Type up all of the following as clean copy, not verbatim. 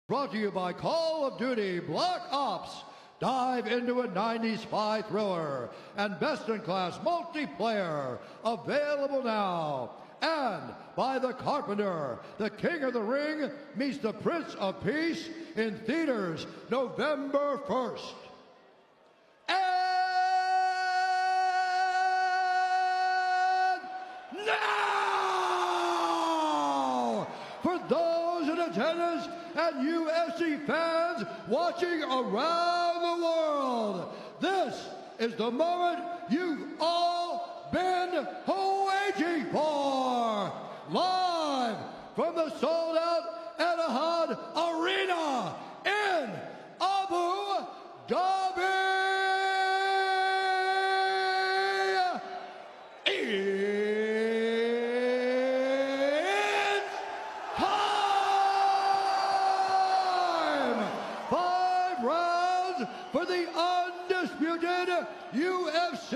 Brought to you by Call of Duty Black Ops. Dive into a 90s spy thriller and best-in-class multiplayer. Available now. And by The Carpenter, the King of the Ring meets the Prince of Peace in theaters November 1st. And now, for those in attendance and UFC fans watching around the world, this is the moment you've all been waiting for. Live from the sold-out Etihad Arena in Abu Dhabi. It's time! 5 rounds for the undisputed UFC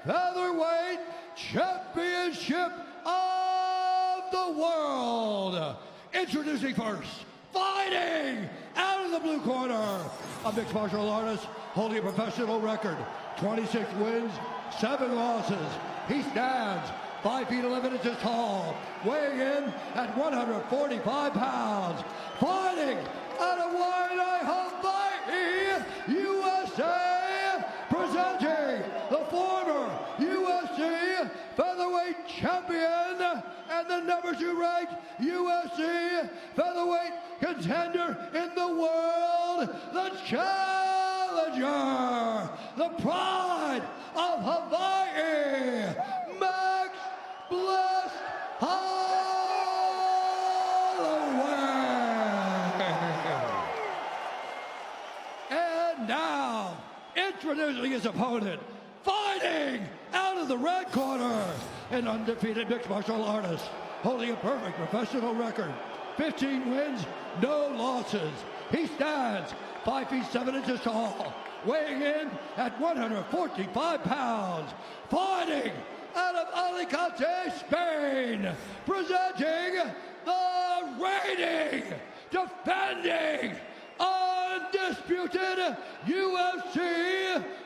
Featherweight Championship of the World. Introducing first, fighting out of the blue corner, a mixed martial artist holding a professional record, 26 wins, 7 losses. He stands 5 feet 11 inches tall, weighing in at 145 pounds. Fighting out of Waianae, Hawaii, USA, presenting the former UFC featherweight champion and the number 2 ranked UFC featherweight contender in the world, the challenger, the pride of Hawaii, Max Bless Holloway. And now, introducing his opponent, fighting out of the red corner, an undefeated mixed martial artist, holding a perfect professional record, 15 wins, no losses. He stands 5 feet 7 inches tall, weighing in at 145 pounds, fighting out of Alicante, Spain, presenting the reigning, defending, undisputed UFC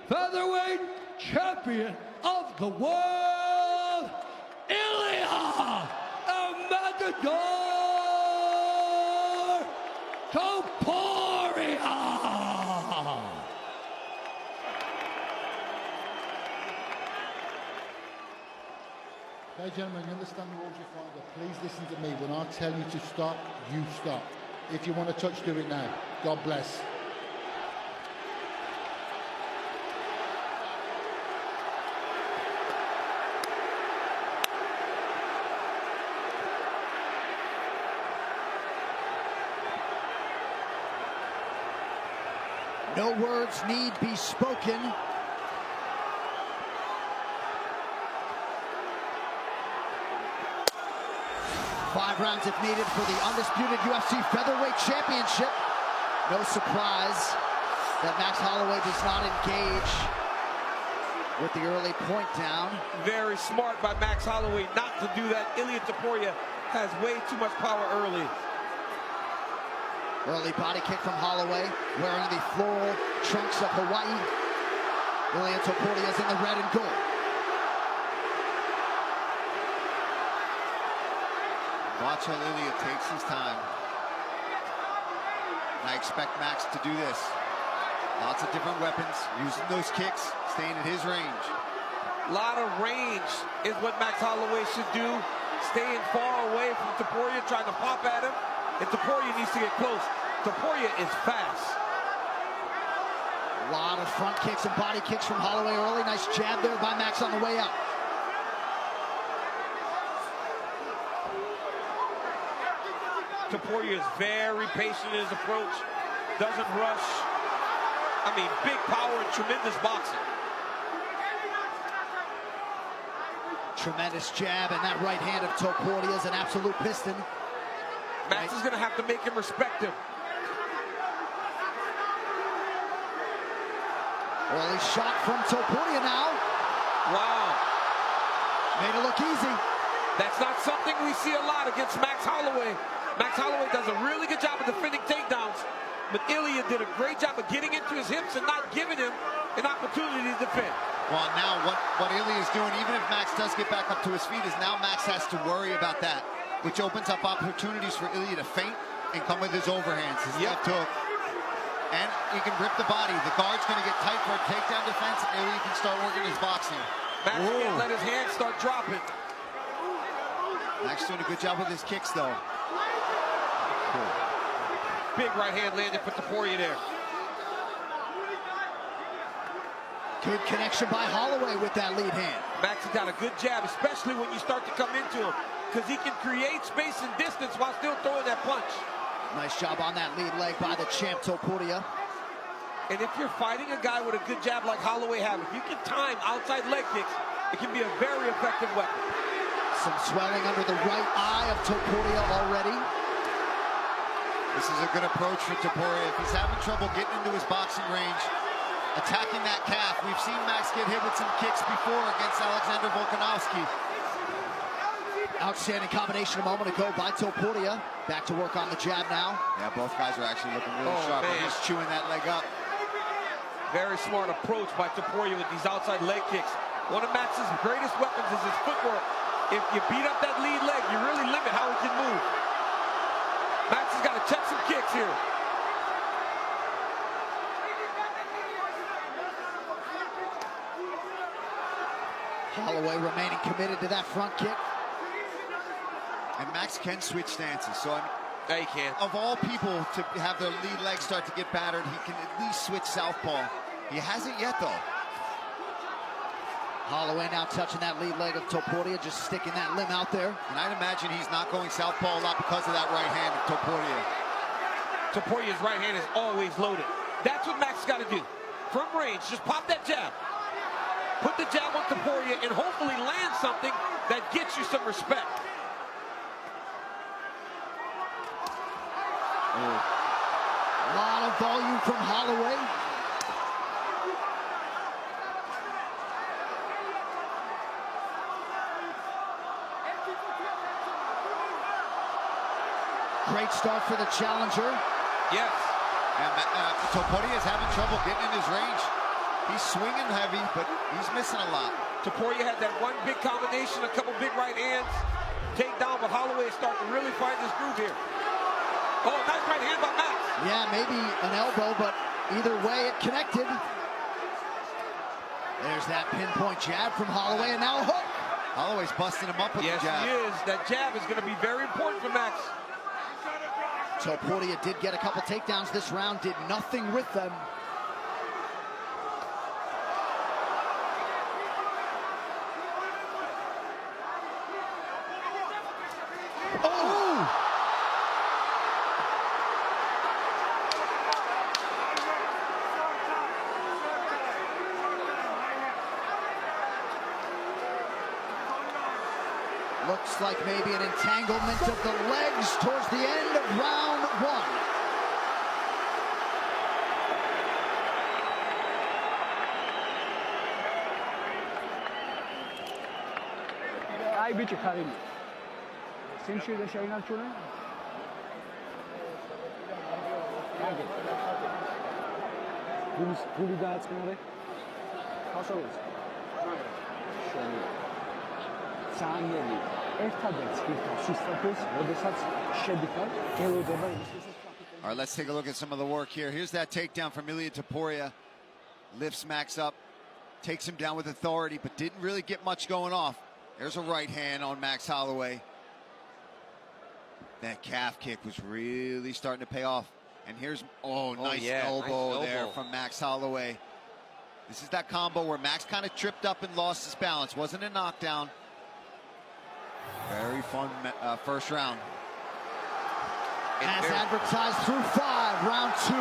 featherweight champion of the world, Ilia, a matador, Topuria. Okay, gentlemen, you understand the rules you find, but please listen to me. When I tell you to stop, you stop. If you want to touch, do it now. God bless. No words need be spoken. Five rounds if needed for the undisputed UFC Featherweight Championship. No surprise that Max Holloway does not engage with the early point down. Very smart by Max Holloway not to do that. Ilia Topuria has way too much power early. Early body kick from Holloway, wearing the floral trunks of Hawaii. Ilia Topuria is in the red and gold. Watch how Ilia takes his time. And I expect Max to do this. Lots of different weapons, using those kicks, staying at his range. A lot of range is what Max Holloway should do. Staying far away from Topuria, trying to pop at him. And Topuria needs to get close. Topuria is fast. A lot of front kicks and body kicks from Holloway early. Nice jab there by Max on the way up. Topuria is very patient in his approach. Doesn't rush. I mean, big power and tremendous boxing. Tremendous jab, and that right hand of Topuria is an absolute piston. Max is going to have to make him respect him. Early shot from Topuria now. Wow. Made it look easy. That's not something we see a lot against Max Holloway. Max Holloway does a really good job of defending takedowns. But Ilia did a great job of getting into his hips and not giving him an opportunity to defend. Well, now what Ilia is doing, even if Max does get back up to his feet, is now Max has to worry about that, which opens up opportunities for Ilia to feint and come with his overhands, his left hook. And he can rip the body. The guard's going to get tight for a takedown defense, and Ilia can start working his boxing. Max can't let his hands start dropping. Max doing a good job with his kicks, though. Cool. Big right hand landed for Topuria there. Good connection by Holloway with that lead hand. Max has got a good jab, especially when you start to come into him, because he can create space and distance while still throwing that punch. Nice job on that lead leg by the champ, Topuria. And if you're fighting a guy with a good jab like Holloway have, if you can time outside leg kicks, it can be a very effective weapon. Some swelling under the right eye of Topuria already. This is a good approach for Topuria. If he's having trouble getting into his boxing range, attacking that calf. We've seen Max get hit with some kicks before against Alexander Volkanovski. Outstanding combination a moment ago by Topuria. Back to work on the jab now. Yeah, both guys are actually looking really sharp. Man. He's chewing that leg up. Very smart approach by Topuria with these outside leg kicks. One of Max's greatest weapons is his footwork. If you beat up that lead leg, you really limit how he can move. Max has got to check some kicks here. Holloway remaining committed to that front kick. And Max can switch stances. So Yeah, he can. of all people to have their lead leg start to get battered, he can at least switch southpaw. He hasn't yet, though. Holloway now touching that lead leg of Topuria, just sticking that limb out there. And I'd imagine he's not going southpaw a lot because of that right hand of Topuria. Topuria's right hand is always loaded. That's what Max got to do. From range, just pop that jab. Put the jab on Topuria and hopefully land something that gets you some respect. A lot of volume from Holloway. Great start for the challenger. Yes. And Topuria is having trouble getting in his range. He's swinging heavy, but he's missing a lot. Topuria had that one big combination, a couple big right hands, take down, but Holloway is starting to really find his groove here. Oh, nice right hand by Max. Yeah, maybe an elbow, but either way it connected. There's that pinpoint jab from Holloway, and now a hook. Holloway's busting him up with Yes, the jab. he is. That jab is going to be very important for Max. Topuria did get a couple takedowns this round, did nothing with them. Oh! Looks like maybe an entanglement of the legs towards the end of round one. Ai bici Karim. Simşehir'de şeyin açıyor ne? Puli დააწყნარე. ხავშოვეს. შენი. საანგელი ერთადერთ სპილთან სისტაფეს, როდესაც შედიხარ, გელოდება იმისთვის. All right, let's take a look at some of the work here. Here's that takedown from Ilia Topuria. Lifts Max up, takes him down with authority, but didn't really get much going off. There's a right hand on Max Holloway. That calf kick was really starting to pay off. And here's, nice elbow there from Max Holloway. This is that combo where Max kind of tripped up and lost his balance. Wasn't a knockdown. Very fun first round. As advertised through 5, round 2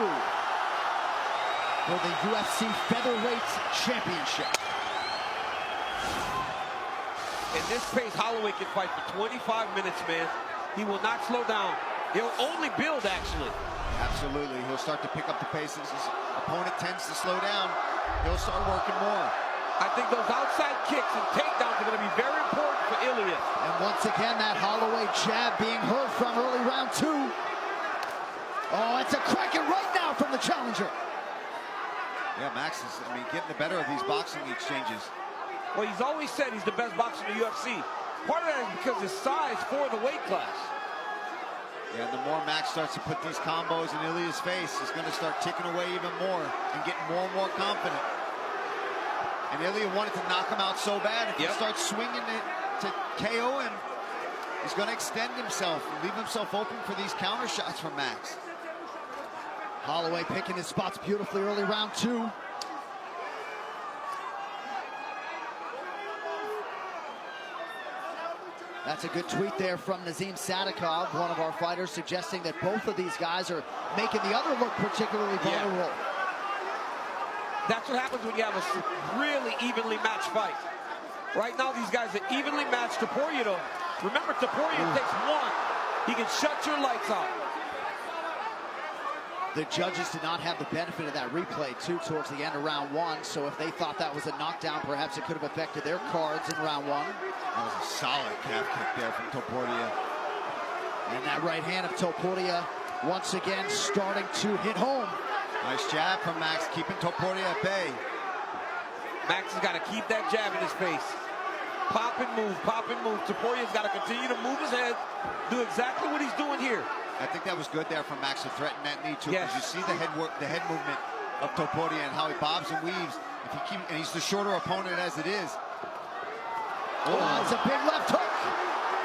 for the UFC Featherweight Championship. In this pace, Holloway can fight for 25 minutes, man. He will not slow down. He'll only build, actually. Absolutely. He'll start to pick up the pace. As his opponent tends to slow down, he'll start working more. I think those outside kicks and takedowns are going to be very important for Ilia. And once again, that Holloway jab being heard from early round 2. Oh, it's a cracking right now now from the challenger. Yeah, Max is, I mean, getting the better of these boxing exchanges. Well, he's always said he's the best boxer in the UFC. Part of that is because his size for the weight class. Yeah, the more Max starts to put these combos in Ilia's face, he's going to start ticking away even more and getting more and more confident. And Ilia wanted to knock him out so bad. If he starts swinging to KO him, he's going to extend himself and leave himself open for these counter shots from Max. Holloway picking his spots beautifully early round 2. That's a good tweet there from Nazim Sadikov, one of our fighters, suggesting that both of these guys are making the other look particularly vulnerable. That's what happens when you have a really evenly matched fight. Right now, these guys are evenly matched. Topuria, though, remember, Topuria takes one. He can shut your lights out. The judges did not have the benefit of that replay, too, towards the end of round 1. So if they thought that was a knockdown, perhaps it could have affected their cards in round 1. That was a solid calf kick there from Topuria. And that right hand of Topuria once again starting to hit home. Nice jab from Max, keeping Topuria at bay. Max has got to keep that jab in his face. Pop and move, pop and move. Topuria's got to continue to move his head, do exactly what he's doing here. I think that was good there from Max to threaten that knee too, because you see the head movement of Topuria and how he bobs and weaves. And he's the shorter opponent as it is. Oh, it's a big left hook.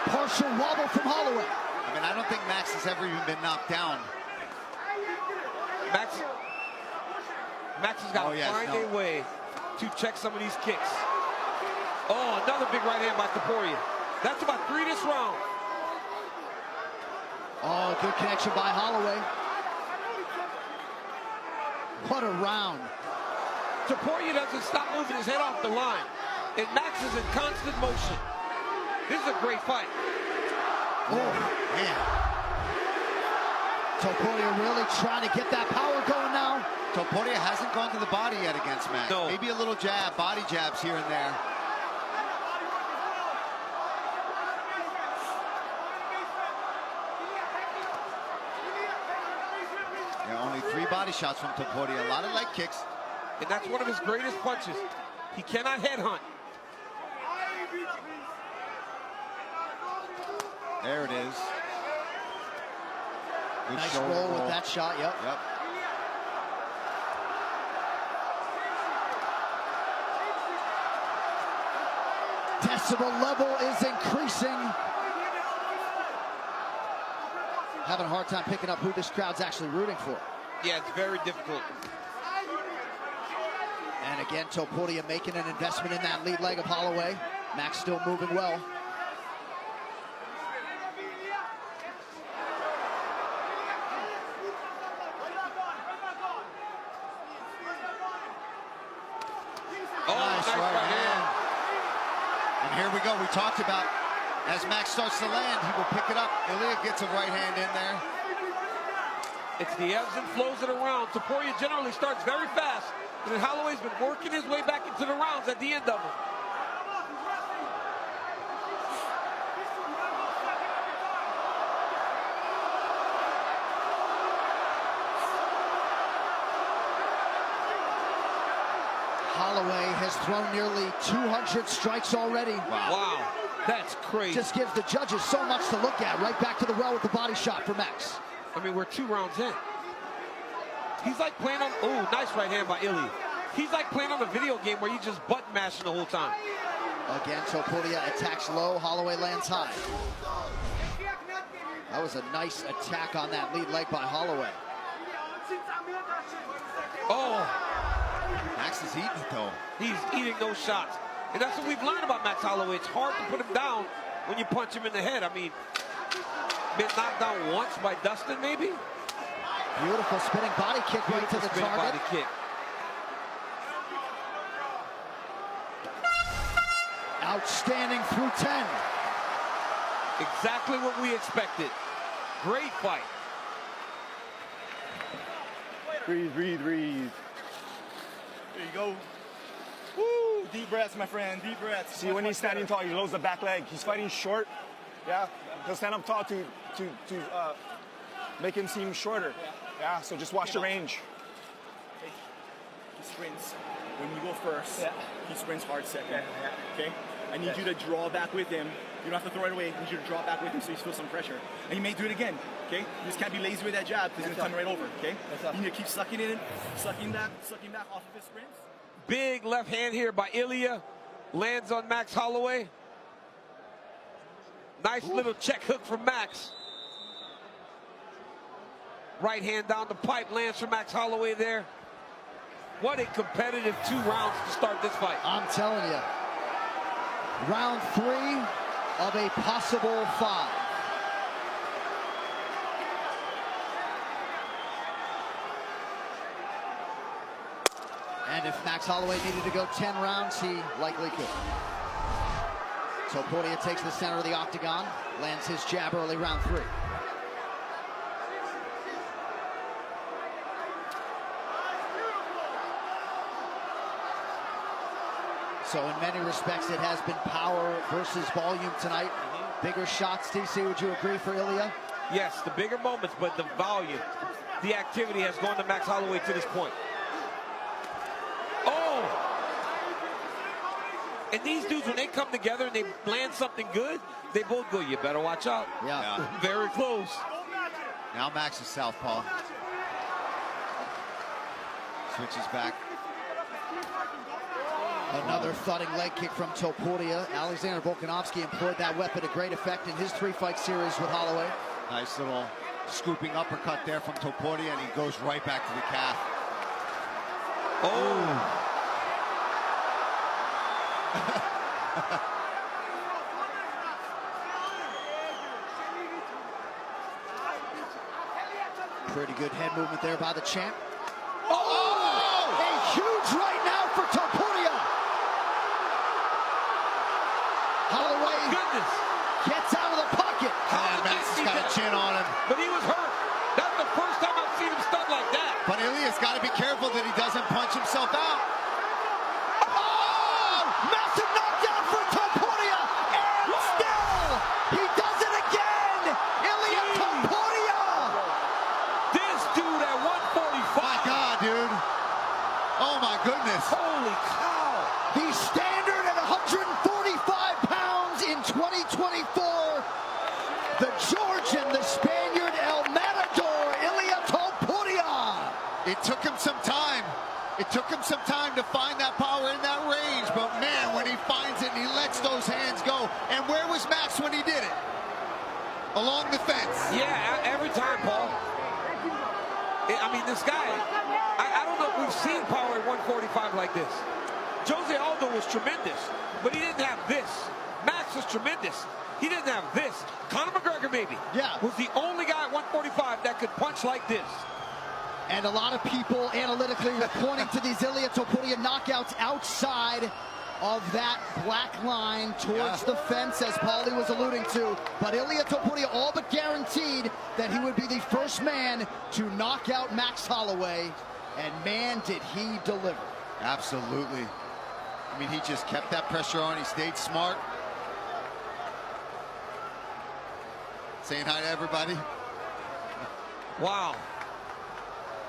Partial wobble from Holloway. I mean, I don't think Max has ever even been knocked down. Max has got to find a way to check some of these kicks. Oh, another big right hand by Topuria. That's about 3 this round. Oh, good connection by Holloway. What a round. Topuria doesn't stop moving his head off the line. And Max is in constant motion. This is a great fight. Oh, man. Topuria really trying to get that power going now. Topuria hasn't gone to the body yet against Max. No. Maybe a little jab, body jabs here and there. Yeah, only 3 body shots from Topuria. A lot of leg kicks. And that's one of his greatest punches. He cannot headhunt. There it is. Good Nice shoulder roll with that shot, yep. Decibel level is increasing. Having a hard time picking up who this crowd's actually rooting for. Yeah, it's very difficult. And again, Topuria making an investment in that lead leg of Holloway. Max still moving well. Nice right hand. And here we go. We talked about, as Max starts to land, he will pick it up. Ilia gets a right hand in there. It's the ebbs and flows of the round. Topuria generally starts very fast, and then Holloway's been working his way back into the rounds at the end of them. Holloway has thrown nearly 200 strikes already. Wow, that's crazy. Just gives the judges so much to look at. Right back to the well with the body shot for Max. I mean, we're 2 rounds in. He's like playing on, oh, nice right hand by Ilia. He's like playing on a video game where you just button mashing the whole time. Again, Topuria attacks low, Holloway lands high. That was a nice attack on that lead leg by Holloway. Oh. Max is eating it, though. He's eating those shots. And that's what we've learned about Max Holloway. It's hard to put him down when you punch him in the head. I mean, been knocked down once by Dustin, maybe? Beautiful spinning body kick right to the spinning target. body kick. Outstanding through 10. Exactly what we expected. Great fight. Breathe, breathe, breathe. There you go. Woo! Deep breaths, my friend. Deep breaths. See, when he's standing tall, he loads the back leg. He's fighting short. Yeah, he'll stand up tall to make him seem shorter. Yeah, so just watch the range. He sprints when you go first. Yeah. He sprints hard second. Okay? I need you to draw back with him. You don't have to throw it away. I need you to draw back with him so you feel some pressure. And you may do it again. Okay? You just can't be lazy with that jab because he's going to come right over. Okay? You need to keep sucking it in, sucking back off of his sprints. Big left hand here by Ilia. Lands on Max Holloway. Nice little check hook from Max. Right hand down the pipe, lands for Max Holloway there. What a competitive 2 rounds to start this fight. I'm telling you. Round 3 of a possible 5. And if Max Holloway needed to go 10 rounds, he likely could. Topuria takes the center of the octagon, lands his jab early, round 3. So in many respects, it has been power versus volume tonight. Bigger shots, TC, would you agree, for Ilia? Yes, the bigger moments, but the volume, the activity has gone to Max Holloway to this point. Oh! And these dudes, when they come together and they land something good, they both go, you better watch out. Yeah. Very close. Now Max is southpaw. Switches back. Another thudding leg kick from Topuria. Alexander Volkanovski employed that weapon to great effect in his 3-fight series with Holloway. Nice little scooping uppercut there from Topuria, and he goes right back to the calf. Oh! Pretty good head movement there by the champ. Oh! A huge right now for Topuria. Holloway gets out of the pocket. And Max has got a chin on him. But he was hurt. That's the first time I've seen him stunned like that. But Ilia's got to be careful that he doesn't punch himself out. Oh! Massive knockdown for Topuria. And still, he does it again. Ilia Topuria. This dude at 145. My God, dude. Oh, my goodness. Holy cow. The standard at 145 pounds in 2024. The Georgian, the Spaniard, El Matador, Ilia Topuria. It took him some time. It took him some time to find that power in that range. But, man, when he finds it and he lets those hands go. And where was Max when he did it? Along the fence. Yeah, every time, Paul. I mean, this guy, I don't know if we've seen power at 145 like this. Jose Aldo was tremendous, but he didn't have this. Max was tremendous. He didn't have this. Conor McGregor, maybe, was the only guy at 145 that could punch like this. And a lot of people analytically were pointing to these Ilia Topuria knockouts outside of that black line towards the fence, as Paulie was alluding to. But Ilia Topuria all but guaranteed that he would be the first man to knock out Max Holloway. And man, did he deliver. Absolutely. I mean, he just kept that pressure on. He stayed smart. Saying hi to everybody. Wow.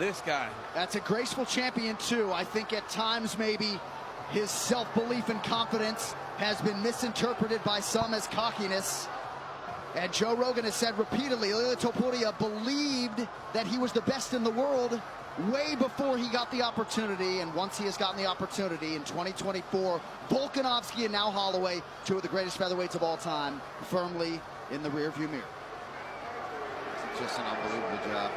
This guy. That's a graceful champion, too. I think at times maybe his self-belief and confidence has been misinterpreted by some as cockiness. And Joe Rogan has said repeatedly, Ilia Topuria believed that he was the best in the world way before he got the opportunity. And once he has gotten the opportunity in 2024, Volkanovski and now Holloway, 2 of the greatest featherweights of all time, firmly in the rearview mirror. It's just an unbelievable job.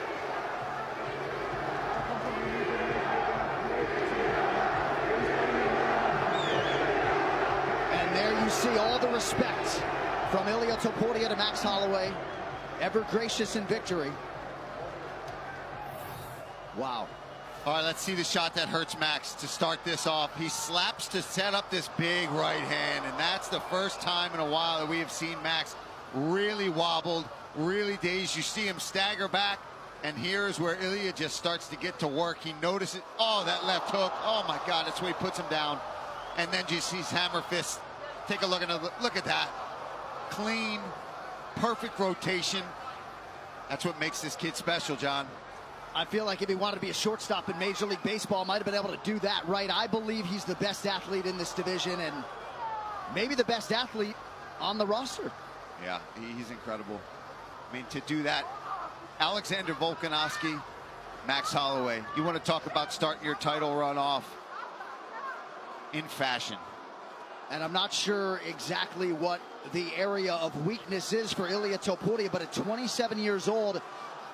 And there you see all the respect from Ilia Topuria to Max Holloway, ever gracious in victory. Wow. All right, let's see the shot that hurts Max to start this off. He slaps to set up this big right hand, and that's the first time in a while that we have seen Max really wobbled, really dazed. You see him stagger back, and here's where Ilia just starts to get to work. He notices, oh, that left hook. Oh, my God, that's where he puts him down. And then just sees hammer fist. Take a look at that. Clean, perfect rotation. That's what makes this kid special, John. I feel like if he wanted to be a shortstop in Major League Baseball, might have been able to do that right. I believe he's the best athlete in this division and maybe the best athlete on the roster. Yeah, he's incredible. I mean, to do that, Alexander Volkanovski, Max Holloway. You want to talk about starting your title run off in fashion. And I'm not sure exactly what the area of weakness is for Ilia Topuria, but at 27 years old,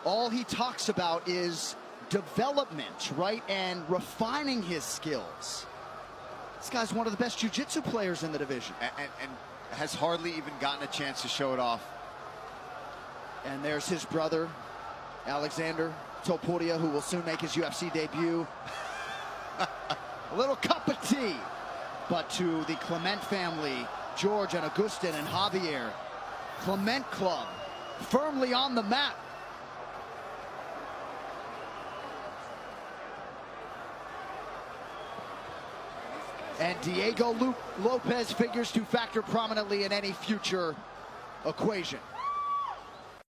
all he talks about is development, right? And refining his skills. This guy's one of the best jiu-jitsu players in the division. And has hardly even gotten a chance to show it off. And there's his brother, Alexander Topuria, who will soon make his UFC debut. A little cup of tea. But to the Clement family, George and Augustin and Javier, Clement Club firmly on the map. And Diego Lopez figures to factor prominently in any future equation.